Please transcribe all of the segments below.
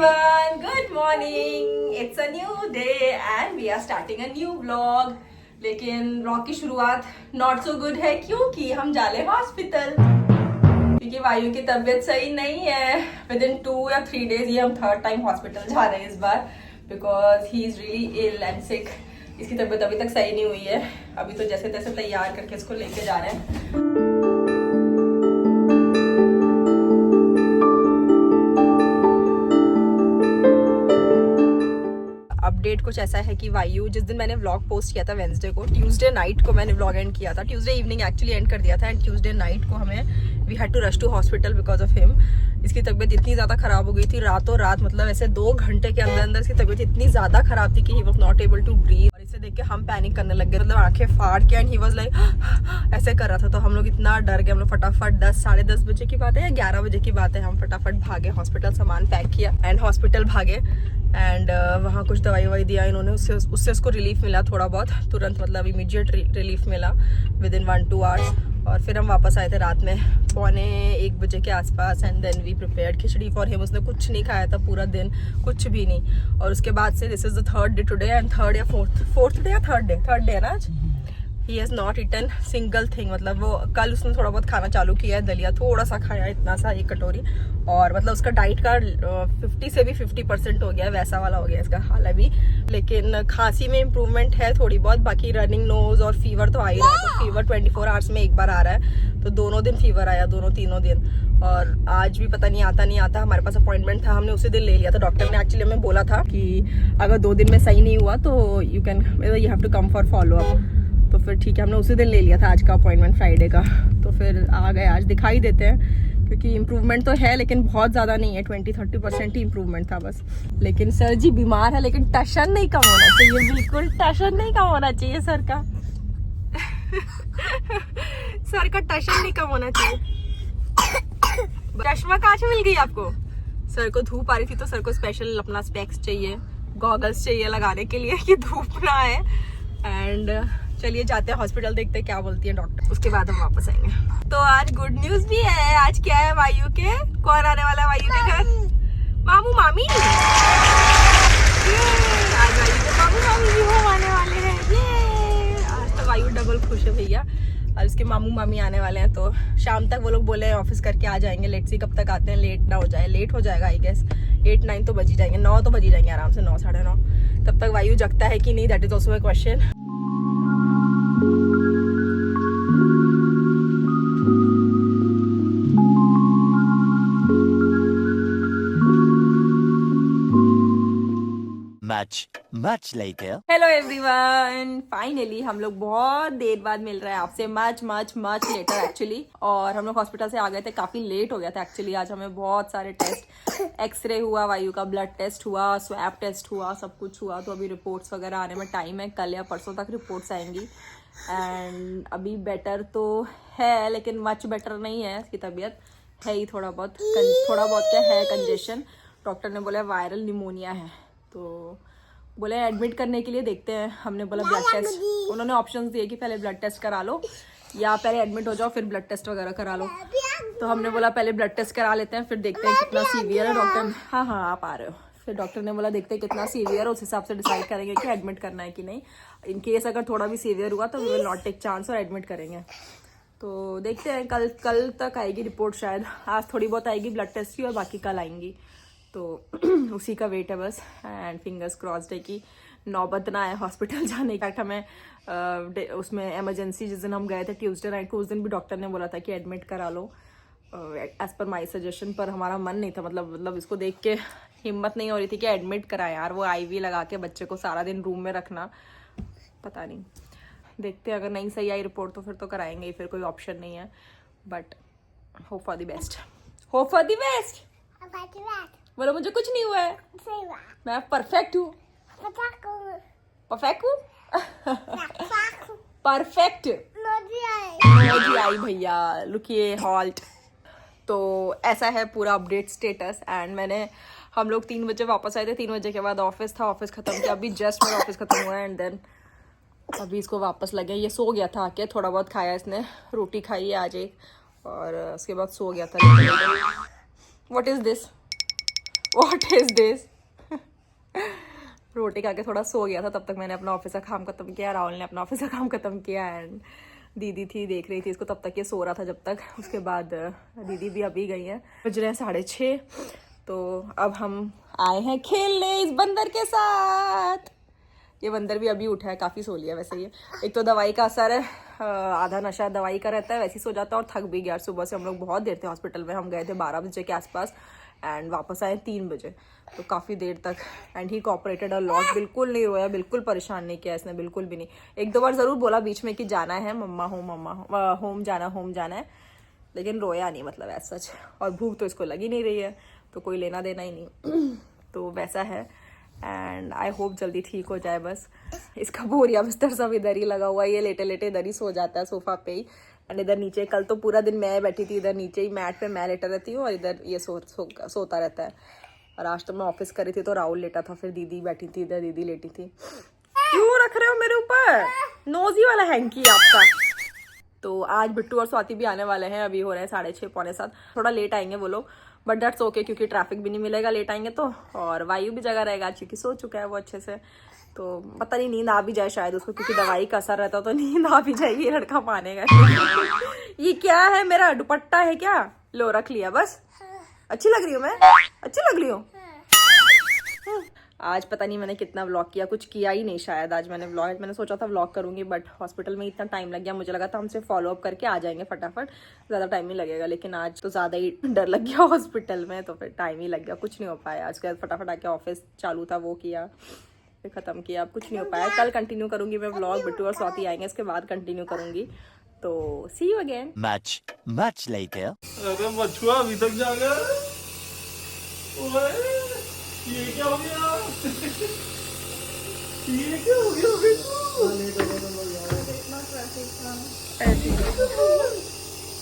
everyone, good morning. It's a new day and we are starting a new vlog. लेकिन vlog की शुरुआत not so good है क्योंकि हम जा रहे हॉस्पिटल क्योंकि वायु की तबीयत सही नहीं है. Within 2 या 3 days ये हम थर्ड टाइम हॉस्पिटल जा रहे हैं इस बार because he is really ill and sick. इसकी तबीयत अभी तक सही नहीं हुई है. अभी तो जैसे तैसे तैयार करके इसको लेके जा रहे हैं. अपडेट कुछ ऐसा है कि वायु जिस दिन मैंने व्लॉग पोस्ट किया था वेंसडे को, ट्यूसडे नाइट को मैंने व्लॉग एंड किया था. ट्यूसडे इवनिंग एक्चुअली एंड कर दिया था एंड ट्यूसडे नाइट को हमें we had to rush to hospital because of him. इसकी तबीयत इतनी ज़्यादा ख़राब हो गई थी रातों रात, मतलब ऐसे 2 घंटे के अंदर अंदर इसकी तबीयत इतनी ज़्यादा ख़राब थी कि he was not able to breathe. और इसे देख के हम पैनिक करने लग गए, मतलब आंखें फाड़ के एंड ही वॉज लाइक ऐसे कर रहा था. तो हम लोग इतना डर गए. हम लोग फटाफट 10 साढ़े 10 बजे की बात है या 11 बजे की बात है, हम फटाफट भागे हॉस्पिटल, सामान पैक किया एंड हॉस्पिटल भागे. एंड वहाँ कुछ दवाई ववाई दिया इन्होंने, उससे उसको रिलीफ मिला थोड़ा बहुत, तुरंत मतलब इमीडिएट रिलीफ मिला विद इन 1-2 आवर्स. और फिर हम वापस आए थे रात में 1:45 बजे के आसपास and then we prepared khichdi for him. उसने कुछ नहीं खाया था पूरा दिन, कुछ भी नहीं. और उसके बाद से this is the third day today and third या फोर्थ डे या थर्ड डे है ना आज. He has not eaten single thing. मतलब वो कल उसने थोड़ा बहुत खाना चालू किया है, दलिया थोड़ा सा खाया, इतना सा 1 कटोरी. और मतलब उसका डाइट का 50 से भी 50% हो गया है, वैसा वाला हो गया इसका हाल अभी. लेकिन खांसी में इम्प्रूवमेंट है थोड़ी बहुत. बाकी रनिंग नोज और फीवर तो आ ही रहा है. तो फीवर 24 आवर्स में एक बार आ रहा है. तो दोनों दिन फीवर आया, तीनों दिन. और आज भी पता नहीं आता. हमारे पास अपॉइंटमेंट था, हमने उसी दिन ले लिया था. डॉक्टर ने एक्चुअली हमें बोला था कि अगर 2 दिन में सही नहीं हुआ तो you have to come for follow up. तो फिर ठीक है, हमने उसी दिन ले लिया था आज का अपॉइंटमेंट, फ्राइडे का. तो फिर आ गए, आज दिखाई देते हैं क्योंकि इम्प्रूवमेंट तो है लेकिन बहुत ज़्यादा नहीं है. 20-30% ही इम्प्रूवमेंट था बस. लेकिन सर जी बीमार है लेकिन टशन नहीं कम होना चाहिए, बिल्कुल टशन नहीं कम होना चाहिए सर का. सर का टशन नहीं कम होना चाहिए. चश्मा कहाँ से मिल गई आपको? सर को धूप आ रही थी तो सर को स्पेशल अपना स्पेक्स चाहिए, गॉगल्स चाहिए लगाने के लिए कि धूप ना आए. एंड चलिए जाते हैं हॉस्पिटल, देखते हैं क्या बोलती है डॉक्टर, उसके बाद हम वापस आएंगे. तो आज गुड न्यूज भी है. आज क्या है वायु के, कौन आने वाला है वायु के घर? मामू मामी. आज वायु के मामू मामी भी हो आने वाले हैं. ये आज तो वायु डबल खुश है भैया. और उसके मामू मामी आने वाले हैं तो शाम तक वो लोग बोले हैं ऑफिस करके आ जाएंगे. लेट सी कब तक आते हैं, लेट ना हो जाए. लेट हो जाएगा आई गेस 8-9 तो बज ही जाएंगे, 9 तो बज ही जाएंगे आराम से, 9 साढ़े 9. तब तक वायु जगता है कि नहीं, that is also a question. much later. Hello everyone, finally हम लोग बहुत देर बाद मिल रहे हैं आपसे. Much later actually. और हम लोग हॉस्पिटल से आ गए थे, काफी लेट हो गया था एक्चुअली. आज हमें बहुत सारे टेस्ट, एक्सरे हुआ, वायु का ब्लड टेस्ट हुआ, स्वैब टेस्ट हुआ, सब कुछ हुआ. तो अभी रिपोर्ट्स वगैरह आने में टाइम है, कल या परसों तक रिपोर्ट्स आएंगी. एंड अभी बेटर तो है लेकिन मच बेटर नहीं है. इसकी तबीयत है ही थोड़ा बहुत क्या है, कंजेशन. डॉक्टर ने बोला वायरल निमोनिया है, तो बोले एडमिट करने के लिए. देखते हैं. हमने बोला ब्लड टेस्ट, उन्होंने ऑप्शंस दिए कि पहले ब्लड टेस्ट करा लो या पहले एडमिट हो जाओ फिर ब्लड टेस्ट वगैरह करा लो. तो हमने बोला पहले ब्लड टेस्ट करा लेते हैं, फिर देखते हैं कितना सीवियर है. डॉक्टर हाँ आप आ रहे हो. फिर डॉक्टर ने बोला देखते हैं कितना सीवियर है, उस हिसाब से डिसाइड करेंगे कि एडमिट करना है कि नहीं. इन केस अगर थोड़ा भी सीवियर हुआ तो we will not take chance और एडमिट करेंगे. तो देखते हैं, कल तक आएगी रिपोर्ट शायद. आज थोड़ी बहुत आएगी ब्लड टेस्ट की और बाकी कल आएंगी. तो उसी का वेट है बस. एंड फिंगर्स क्रॉस्ड है कि नौबत ना आए हॉस्पिटल जाने का. हमें उसमें इमरजेंसी जिस दिन हम गए थे ट्यूसडे नाइट को, उस दिन भी डॉक्टर ने बोला था कि एडमिट करा लो एज पर माई सजेशन. पर हमारा मन नहीं था, मतलब इसको देख के हिम्मत नहीं हो रही थी कि एडमिट कराए यार. वो IV लगा के बच्चे को सारा दिन रूम में रखना, पता नहीं. देखते हैं, अगर नहीं सही आई रिपोर्ट तो फिर तो कराएंगे ही, फिर कोई ऑप्शन नहीं है. But hope for the best. बोलो मुझे कुछ नहीं हुआ है, मैं परफेक्ट हूँ. परफेक्ट आई भैया. लुकिए हॉल्ट. तो ऐसा है पूरा अपडेट स्टेटस. एंड हम लोग 3 बजे वापस आए थे. 3 बजे के बाद ऑफिस था, ऑफिस खत्म किया. अभी जस्ट मेरा ऑफिस खत्म हुआ है एंड देन अभी इसको वापस लगे. ये सो गया था आके, थोड़ा बहुत खाया इसने, रोटी खाई है आज एक, और उसके बाद सो गया था. What is this? What is this. रोटी खा के थोड़ा सो गया था, तब तक मैंने अपना ऑफिस का काम खत्म किया, राहुल ने अपना ऑफिस का काम खत्म किया एंड दीदी थी देख रही थी इसको, तब तक ये सो रहा था जब तक। उसके बाद दीदी भी अभी गई है, बज रहे हैं 6:30। तो अब हम आए हैं खेलने इस बंदर के साथ। ये बंदर भी अभी उठा है, काफ़ी सो लिया वैसे। ये एक तो दवाई का असर है, आधा नशा दवाई का रहता है, वैसे ही सो जाता है और थक भी गया। सुबह से हम लोग बहुत देर थे हॉस्पिटल में, हम गए थे 12 बजे के आसपास एंड वापस आए 3 बजे, तो काफ़ी देर तक। And he cooperated a lot, बिल्कुल नहीं रोया, बिल्कुल परेशान नहीं किया इसने, बिल्कुल भी नहीं। 1-2 बार ज़रूर बोला बीच में कि जाना है मम्मा होम जाना है, लेकिन रोया नहीं, मतलब ऐसा सच। और भूख तो इसको लगी नहीं रही है, तो कोई लेना देना ही नहीं। तो वैसा है एंड आई होप जल्दी ठीक हो जाए बस। इसका बोरिया बिस्तर सब इधर ही लगा हुआ है, ये लेटे लेटे इधर ही सो जाता है सोफा पे ही। एंड इधर नीचे कल तो पूरा दिन मैं बैठी थी इधर नीचे ही मैट पे, मैं लेटा रहती हूँ और इधर ये सोता रहता है। और आज तो मैं ऑफिस कर रही थी तो राहुल लेटा था, फिर दीदी बैठी थी इधर, दीदी लेटी थी। क्यों रख रहे हो मेरे ऊपर, नोजी वाला हैंकी आपका। तो आज बिट्टू और स्वाति भी आने वाले हैं, अभी हो रहे हैं 6:30 पौने 7। थोड़ा लेट आएंगे वो लोग, बट दैट्स ओके क्योंकि ट्रैफिक भी नहीं मिलेगा लेट आएंगे तो, और वायु भी जगह रहेगा क्योंकि सो चुका है वो अच्छे से। तो पता नहीं नींद आ भी जाए शायद उसको, क्योंकि दवाई का असर रहता तो नींद आ भी जाएगी, लड़का मानेगा। ये क्या है, मेरा दुपट्टा है क्या, लो रख लिया बस। अच्छी लग रही हूँ मैं, अच्छी लग रही हूँ। आज पता नहीं मैंने कितना व्लॉग किया, कुछ किया ही नहीं शायद आज मैंने व्लॉग। मैंने सोचा था व्लॉग करूंगी बट हॉस्पिटल में इतना टाइम लग गया, मुझे लगा था हमसे फॉलो अप करके आ जाएंगे फटाफट, ज़्यादा टाइम नहीं लगेगा, लेकिन आज तो ज़्यादा ही डर लग गया हॉस्पिटल में, तो फिर टाइम ही लग गया, कुछ नहीं हो पाया। आज के बाद फटाफट आके ऑफिस चालू था वो किया, फिर ख़त्म किया, अब कुछ नहीं हो पाया। कल कंटिन्यू करूंगी मैं व्लॉग, बिट्टू और स्वाति आएंगे इसके बाद कंटिन्यू करूंगी। तो सी यू अगेन। Much later. अरे मछुआ अभी तक जागा। ओए, ये क्या हो गया? ये क्या हो गया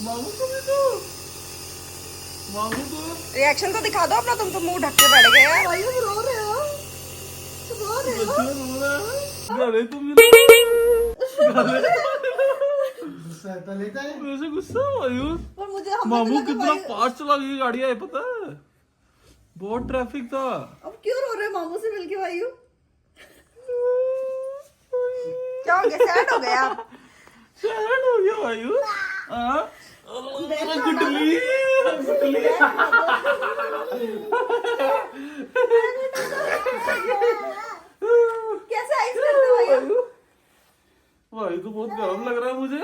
मामू को रिएक्शन तो दिखा दो अपना, तुम तो मुंह ढक के बैठ गए यार। रो रहे हो? अरे तुम वैसे गुस्सा वायु, मामू कितना फास्ट चला गई गाड़ी है पता है, बहुत ट्रैफिक था। अब क्यों रो रहे मामू से मिलके वायु? क्या हो गया, सैड हो गया आप? सैड हो गया वायु। गुटली कैसे आइस करते वायु? वायु तो बहुत गर्म लग रहा है मुझे।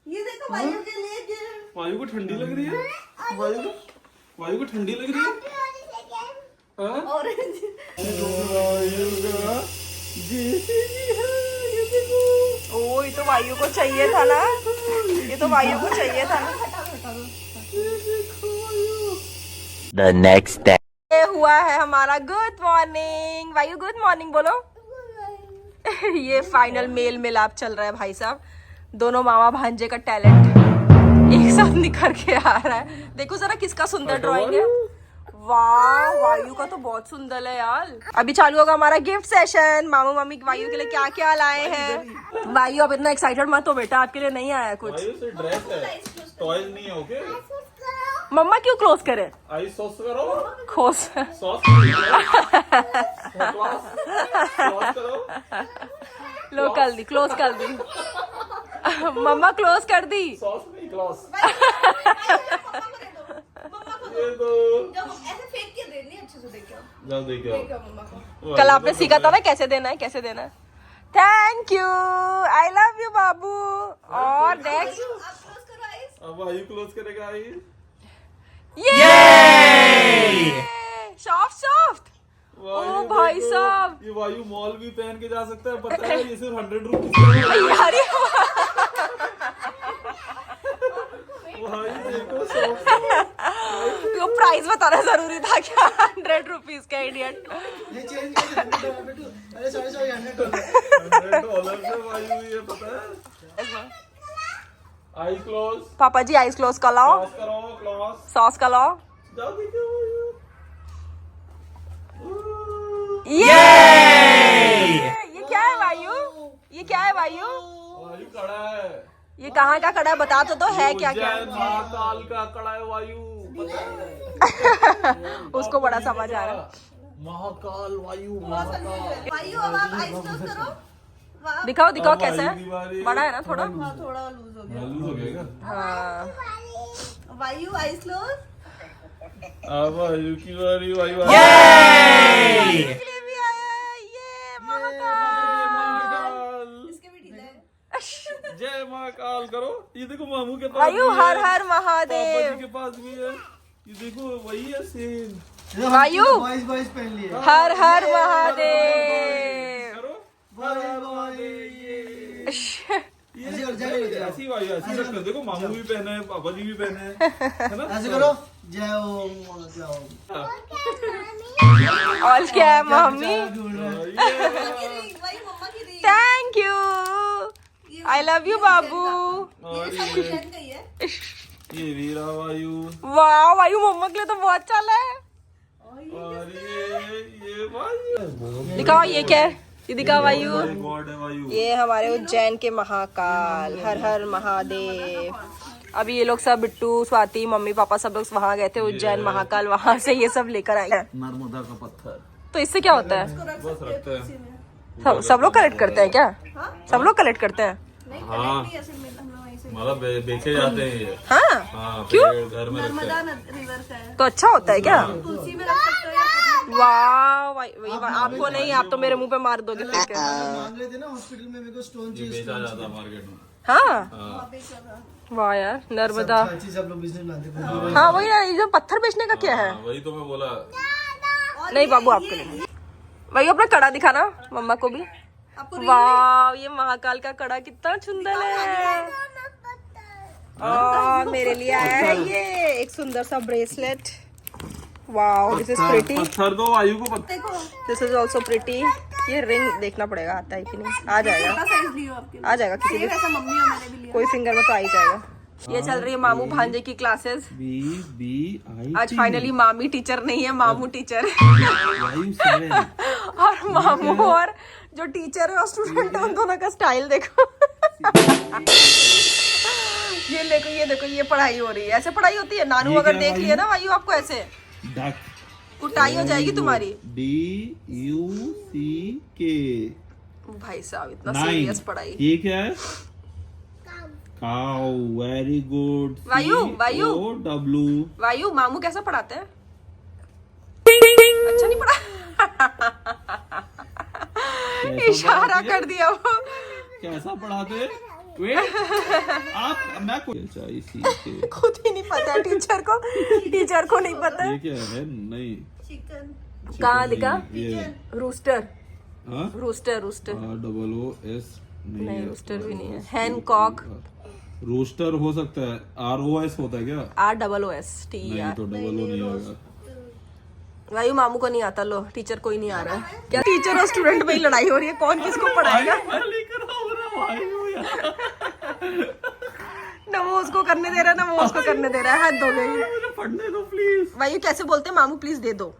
ये देखो वायु के लिए वायु को ठंडी लग रही है, वायु को ठंडी लग रही है। ऑरेंज ओ ये तो वायु को चाहिए था ना, ये तो वायु को चाहिए था ना। The next day. ये हुआ है हमारा गुड मॉर्निंग। वायु गुड मॉर्निंग बोलो। ये फाइनल मेल मिलाप चल रहा है भाई साहब, दोनों मामा भांजे का टैलेंट एक साथ निखर के आ रहा है। देखो जरा किसका सुंदर ड्राइंग है, वाह वायु का तो बहुत सुंदर है यार। अभी चालू होगा हमारा गिफ्ट सेशन। मामू मम्मी वायु के लिए क्या क्या लाए हैं। वायु अब इतना एक्साइटेड मत हो बेटा, आपके लिए नहीं आया कुछ। वायु से ड्रेस है, टॉयज नहीं है। ओके मम्मा क्यों क्लोज करे, आई सॉस करो, खोस सॉस करो। लो कर दी, क्लोज कर दी। मम्मा क्लोज कर दी। सॉस नहीं क्लोज। ये तो ऐसे फेंक के देनी, अच्छे से देखो जाओ देखो मम्मा को। कल आपने सीखा था ना कैसे देना है, कैसे देना है। Thank you, I love you babu. और नेक्स्ट आप क्लोज करो आइस। अब वायु क्लोज करेगा आई। ये सॉफ्ट सॉफ्ट। ओ भाई साहब, ये वायु मॉल भी पहन के जा सकता है, पता है ये सिर्फ 100 रुपीज। यार वायु देखो सॉफ्ट। तो प्राइस बताना जरूरी था क्या, 100 रुपीज का इडियट। $100 से वायु ये पता है। आई क्लोज। पापा जी आइज क्लोज कर लाओ, क्लोज करो, क्लोज। सॉस का लाओ। जाओ देखो वायु। ये क्या है वायु, ये क्या है वायु, वायु कड़ा है। ये कहाँ का कड़ा है बता तो है क्या क्या। उज्जैन महाकाल का कड़ा है वायु, पता है। उसको बड़ा समझ आ रहा है। महाकाल वायु, महाकाल वायु अब आप आइस क्लोज करो। वाह, दिखाओ दिखाओ अब कैसा वायु दीवारें- है, बड़ा है ना थोड़ा। हाँ, थोड़ा लूज हो गया। लूज हो गया क्या? हाँ वायु आइस क्लोज। अब वायु की बारी, वायु इसके लिए भी आया है ये महाकाल। इसके भी ढीला है। जय महाकाल करो। ये देखो मामू के पास वायु भी हर है, हर पापा महादेव। जी के पास भी है। ये देखो वही है सेम। वायु बॉयज पहन लिए हर हर महादेव। करो हर हर महादेव। ये ऐसे और जाने लगे। ऐसी वायु ऐसी रखो। देखो मामू भी पहने हैं, पापा जी भी पहने हैं, है ना? ऐसे करो जय ओम जय ओम और क्या है मम्मी? ये की रिंग, वही मम्मा की ring. Thank you, I love you babu. और ये सब बहन का ही है। ये वीरा वायु। वाह वायु मम्मा के लिए तो बहुत चला है। और ये वायु। दिखाओ ये क्या है, ये दिखाओ वायु। गॉड है वायु। ये हमारे उज्जैन के महाकाल, हर हर महादेव। अभी ये लोग सब बिट्टू स्वाति मम्मी पापा सब लोग वहाँ गए थे उज्जैन महाकाल, वहाँ से ये सब लेकर आए हैं। नर्मदा का पत्थर तो इससे क्या होता है? बस रखते हैं। सब लोग कलेक्ट करते हैं क्या? सब लोग कलेक्ट करते हैं? नहीं, हाँ। कलेक्ट नहीं, ऐसे मिल हम लोग वहीं से। मतलब बेचे जाते हैं ये। हाँ हाँ, क्यों? फिर घर में रखते नर्मदा हैं। रिवर का है। तो अच्छा होता है क्या? तुलसी में रख सकते हो या फिर- वाह वही आपको नहीं, आप तो मेरे मुंह पे मार दोगे फेंक के। मांग रहे थे ना हॉस्पिटल में मेरे को स्टोन ये चाहिए बेचा जाता है मार्केट में। हाँ वहाँ पे कर रहा। वाह यार नर्मदा। अच्छा चीज आप लोग बिजनेस बनाते हैं हाँ वही ना, ये जो पत्थर बेचने का क्या है? हाँ, वही तो मैं बोला। नहीं बाबू आपके लिए वही अपना कड़ा दिखाना मम्मा को भी। आपको वाह ये महाकाल का कड़ा कितना सुंदर है। और मेरे लिए आया है ये एक सुंदर सा ब्रेसलेट। वाह दिस इज प्रिटी, पत्थर दो वायु को पत्थर। देखो, दिस इज ऑल्सो प्रिटी। ये रिंग देखना पड़ेगा आता है कि नहीं। आ जाएगा छोटा साइज लियो आपके लिए। आ जाएगा किसी सेम भी ऐसा मम्मी और मैंने भी लिया। कोई फिंगर में तो आ ही जाएगा। ये चल रही है मामू भांजे की क्लासेस। BBI आज फाइनली मामी टीचर नहीं है, मामू टीचर है। वायु 7। और मामू और जो टीचर है और स्टूडेंट है उन दोनों का स्टाइल देखो। ये देखो ये पढ़ाई हो रही है, ऐसे पढ़ाई होती है। नानू ये अगर क्या देख वायु? लिया ना वायु आपको ऐसे डक। कुटाई हो जाएगी तुम्हारी। DUCK। भाई साहब इतना 9। सीरियस पढ़ाई। ये क्या है? काउ। Very good. वायु, वायु। W। वायु मामू कैसा पढ़ाते हैं? अच्छा नहीं पढ़ा। इशारा कर दिया वो। कैसा पढ़ाते? वेट आप मैं ICK। खुद ही नहीं पता है टीचर को नहीं पता ये है। क्या है? नहीं चिकन। कहाँ दिखा? ये रूस्टर हाँ रूस्टर रूस्टर ROOS नहीं रूस्टर भी नहीं है। हैनकॉक रोस्टर हो सकता है। ROS होता है क्या? ROOSTER। नहीं तो डबल O नहीं आएगा। वायु मामू को नहीं आता, लो टीचर कोई नहीं आ रहा है क्या? टीचर और स्टूडेंट में ही लड़ाई हो रही है, कौन किसको पढ़ाएगा। ना वो उसको करने दे रहा है ना वो उसको करने दे रहा है। हद हो गई। मुझे पढ़ने दो प्लीज। वायु कैसे बोलते हैं मामू प्लीज दे दो,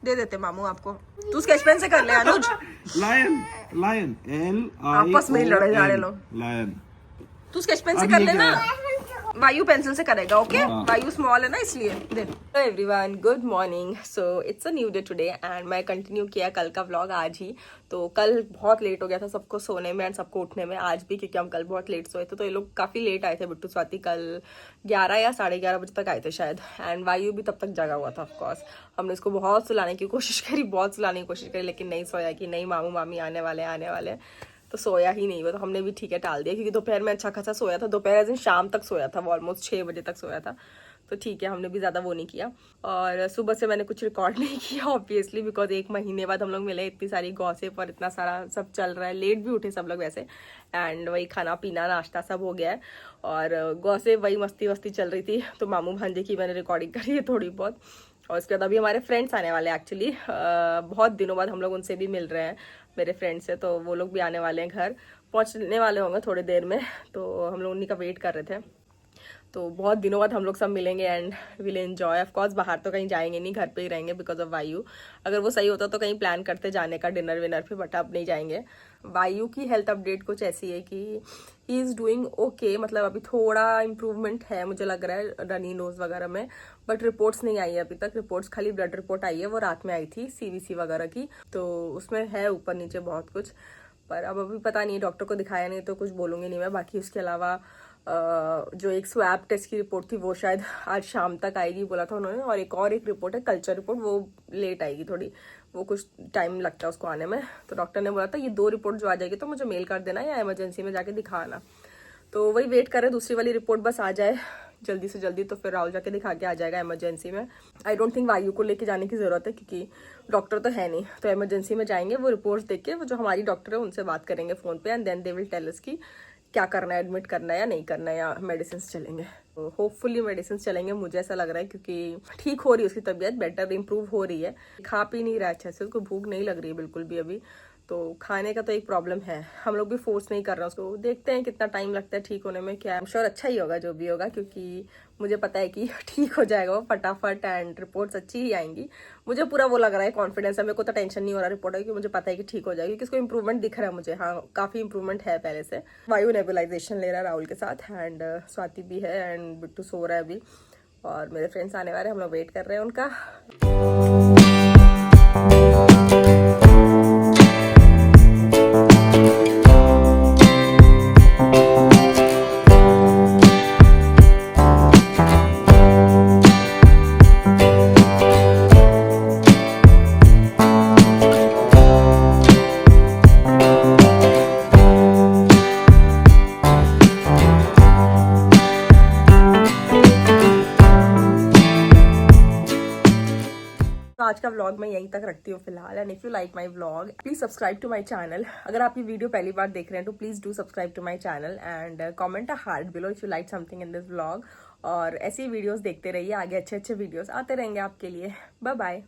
दे देते मामू आपको। तू स्केच पेन से कर ले अनुज। Lion lion LION। आपस में ही लड़े जा रहे लोग। लायन। तू स्केच पेन से अब कर ये लेना। क्या वायु पेंसिल से करेगा ओके। हाँ। वायु स्मॉल है ना इसलिए। They everyone good morning. So it's a new day today and मैं कंटिन्यू किया कल का व्लॉग आज ही। तो कल बहुत लेट हो गया था सबको सोने में एंड सबको उठने में, आज भी क्योंकि हम कल बहुत लेट सोए थे। तो ये लोग काफ़ी लेट आए थे। बिट्टू स्वाति कल 11 या 11:30 बजे तक आए थे शायद। एंड वायु भी तब तक जगा हुआ था ऑफकोर्स। हमने इसको बहुत सुलाने की कोशिश करी, बहुत सुलाने की कोशिश करी, लेकिन नहीं सोया कि नहीं मामू मामी आने वाले तो सोया ही नहीं वो। तो हमने भी ठीक है टाल दिया क्योंकि दोपहर में अच्छा खासा सोया था। दोपहर दिन शाम तक सोया था, वो ऑलमोस्ट 6 बजे तक सोया था। तो ठीक है हमने भी ज़्यादा वो नहीं किया। और सुबह से मैंने कुछ रिकॉर्ड नहीं किया ऑब्वियसली, बिकॉज 1 महीने बाद हम लोग मिले, इतनी सारी गॉसिप और इतना सारा सब चल रहा है। लेट भी उठे सब लोग वैसे एंड वही खाना पीना नाश्ता सब हो गया है और गॉसिप वही मस्ती वस्ती चल रही थी। तो मामू भांजे की मैंने रिकॉर्डिंग करी है थोड़ी बहुत। और उसके बाद अभी हमारे फ्रेंड्स आने वाले हैं एक्चुअली। बहुत दिनों बाद हम लोग उनसे भी मिल रहे हैं, मेरे फ्रेंड्स से। तो वो लोग भी आने वाले हैं, घर पहुंचने वाले होंगे थोड़ी देर में। तो हम लोग उन्हीं का वेट कर रहे थे। तो बहुत दिनों बाद हम लोग सब मिलेंगे and will enjoy. Of course बाहर तो कहीं जाएंगे नहीं, घर पे ही रहेंगे बिकॉज ऑफ वायु। अगर वो सही होता तो कहीं प्लान करते जाने का डिनर विनर पे, बट अब नहीं जाएंगे। वायु की हेल्थ अपडेट कुछ ऐसी है कि ही इज़ डूइंग ओके, मतलब अभी थोड़ा इम्प्रूवमेंट है मुझे लग रहा है रनी नोज वगैरह में, बट रिपोर्ट्स नहीं आई है अभी तक। रिपोर्ट्स खाली ब्लड रिपोर्ट आई है, वो रात में आई थी CBC वगैरह की, तो उसमें है ऊपर नीचे बहुत कुछ, पर अब अभी पता नहीं, डॉक्टर को दिखाया नहीं तो कुछ बोलूँगी नहीं मैं। बाकी उसके अलावा जो एक स्वैब टेस्ट की रिपोर्ट थी वो शायद आज शाम तक आएगी बोला था उन्होंने, और एक रिपोर्ट है कल्चर रिपोर्ट, वो लेट आएगी थोड़ी, वो कुछ टाइम लगता है उसको आने में। तो डॉक्टर ने बोला था ये 2 रिपोर्ट जो आ जाएगी तो मुझे मेल कर देना या इमरजेंसी में जाके दिखाना। तो वही वेट कर रहे, दूसरी वाली रिपोर्ट बस आ जाए जल्दी से जल्दी, तो फिर राहुल जाके दिखा के आ जाएगा इमरजेंसी में। आई डोंट थिंक वायु को लेके जाने की ज़रूरत है क्योंकि डॉक्टर तो है नहीं, तो इमरजेंसी में जाएंगे, वो रिपोर्ट्स देख के वो जो हमारी डॉक्टर है उनसे बात करेंगे फ़ोन पे and then they will tell us कि क्या करना है, एडमिट करना है या नहीं करना है, या मेडिसिन चलेंगे। तो होपफुली मेडिसिन चलेंगे, मुझे ऐसा लग रहा है, क्योंकि ठीक हो रही है उसकी तबीयत, बेटर इंप्रूव हो रही है, खा पी नहीं रहा अच्छे से, उसको भूख नहीं लग रही है बिल्कुल भी अभी, तो खाने का तो एक प्रॉब्लम है। हम लोग भी फोर्स नहीं कर रहे हैं उसको, देखते हैं कितना टाइम लगता है ठीक होने में। क्या है, श्योर अच्छा ही होगा जो भी होगा, क्योंकि मुझे पता है कि ठीक हो जाएगा वो फटाफट एंड रिपोर्ट्स अच्छी ही आएंगी। मुझे पूरा वो लग रहा है, कॉन्फिडेंस है, मेरे को तो टेंशन नहीं हो रहा रिपोर्ट है, क्योंकि मुझे पता है कि ठीक हो जाएगी, क्योंकि इसको इंप्रूवमेंट दिख रहा है मुझे, हाँ काफ़ी इंप्रूवमेंट है पहले से। वायु नेबुलाइजेशन ले रहा है राहुल के साथ एंड स्वाति भी है एंड बिट्टू सो रहा है अभी, और मेरे फ्रेंड्स आने वाले, हम लोग वेट कर रहे हैं उनका। आज का व्लॉग मैं यहीं तक रखती हूँ फिलहाल, and if you like my vlog please subscribe to my channel. अगर आप ये वीडियो पहली बार देख रहे हैं तो please do subscribe to my channel and comment a heart below if you like something in this vlog. और ऐसी वीडियोस देखते रहिए, आगे अच्छे अच्छे वीडियोस आते रहेंगे आपके लिए। Bye bye.